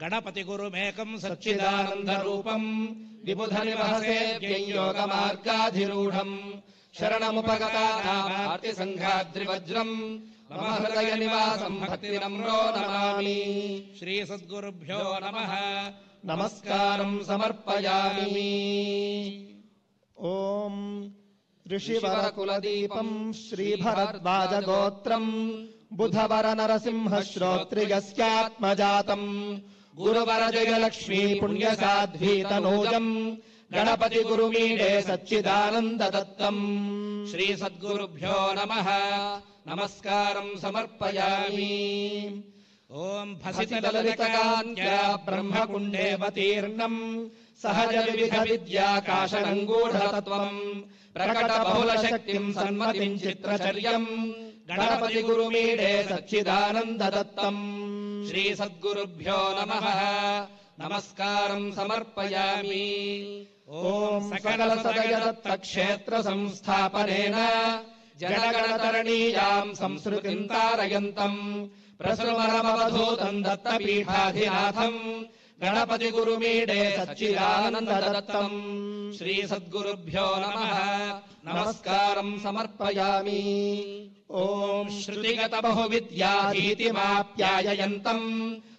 गणपति गुरुमेकं सच्चिदानन्दरूपं विबुधनिवहसेव्यं योगमार्गाधिरूढं शरणमुपगतानामार्तिसङ्घाद्रिवज्रं मम हृदयनिवासं भक्तिनम्रो नमामि। श्रीसद्गुरुभ्यो नमः। नमस्कारं समर्पयामि। ॐ ऋषिवरकुलदीपं श्रीभरद्वाजगोत्रं बुधवर नरसिंह श्रोत्रियस्यात्मजातम् गुरुवर जयलक्ष्मी पुण्यसाध्वीतनूजम् गणपति गुरुमीडे सच्चिदानन्ददत्तम्। श्रीसद्गुरुभ्यो नमः। नमस्कारं समर्पयामि। ॐ भसितललितकान्त्या ब्रह्मकुण्डेऽवतीर्णम् सहज विविध विद्याकाशनङ्गूढतत्त्वम् प्रकट बहुलशक्तिम् सन्मतिम् चित्रचर्यम् गणपति गुरुमीडे सच्चिदानन्ददत्तम्। श्रीसद्गुरुभ्यो नमः। नमस्कारं समर्पयामि। ॐ सकल सदयदत्तक्षेत्र संस्थापनेन जनगणतरणीयाम् संस्कृतिम् तारयन्तम् प्रसृमरमवधूतम् दत्तपीठाधिनाथम् गणपति गुरुमीडे सच्चिदानन्ददत्तम्। श्रीसद्गुरुभ्यो नमः। नमस्कारं समर्पयामि। ॐ श्रुतिगत बहुविद्याधीतिमाप्याययन्तम्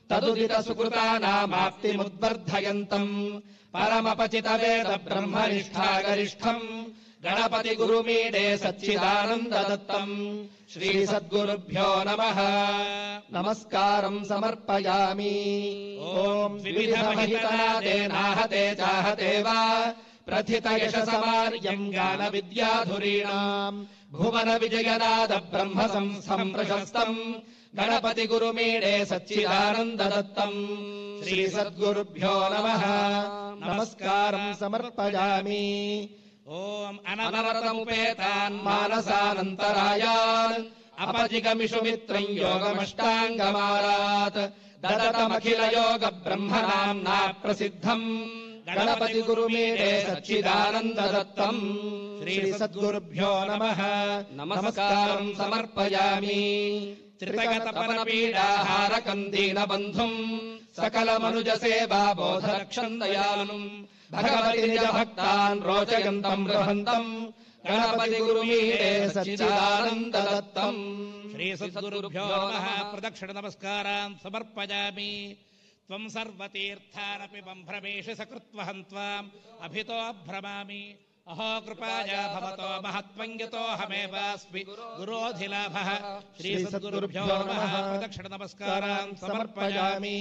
तदुदित सुकृतानामाप्तिमुद्वर्धयन्तम् परमपचित वेद ब्रह्मनिष्ठागरिष्ठम् गणपति गुरुमीडे सच्चिदानन्ददत्तम्। श्रीसद्गुरुभ्यो नमः। नमस्कारं समर्पयामि। ॐ विविधमहितनादेनाहते चाहते वा प्रथित यशसमार्यम् गानविद्याधुरीणाम् भुवन विजयनाद ब्रह्म संस्थम् प्रशस्तम् गणपति गुरुमीडे सच्चिदानन्ददत्तम्। श्रीसद्गुरुभ्यो नमः। नमस्कारं समर्पयामि। ॐ अनवरतमुपेतान् मानसानन्तरायान् अपजिगमिषु मित्रम् योगमष्टाङ्गमारात् ददतमखिल योग ब्रह्मनाम्ना प्रसिद्धम् गणपति गुरुमीडे सच्चिदानन्ददत्तम्। श्रीसद्गुरुभ्यो नमः। नमस्कारं समर्पयामि। त्रितगतपनपीडाहारकम् दीनबन्धुम् सकलमनुजसेवा बोधरक्षम् दयालुम् भगवति निजभक्तान् रोचयन्तम् रहन्तम् गणपति गुरुमीडे सच्चिदानन्ददत्तम्। श्रीसद्गुरुभ्यो नमः। प्रदक्षिण नमस्कारान् समर्पयामि। त्वं सर्वतीर्थानपि बम्भ्रमेष सकृत्वहं त्वाम् अभितो भ्रमामि। अहो कृपाया भवतो महत्त्वं यतोऽहमेवास्मि गुरोधिलाभः। श्रीसद्गुरुभ्यो नमः। प्रदक्षिण नमस्कारान् समर्पयामि।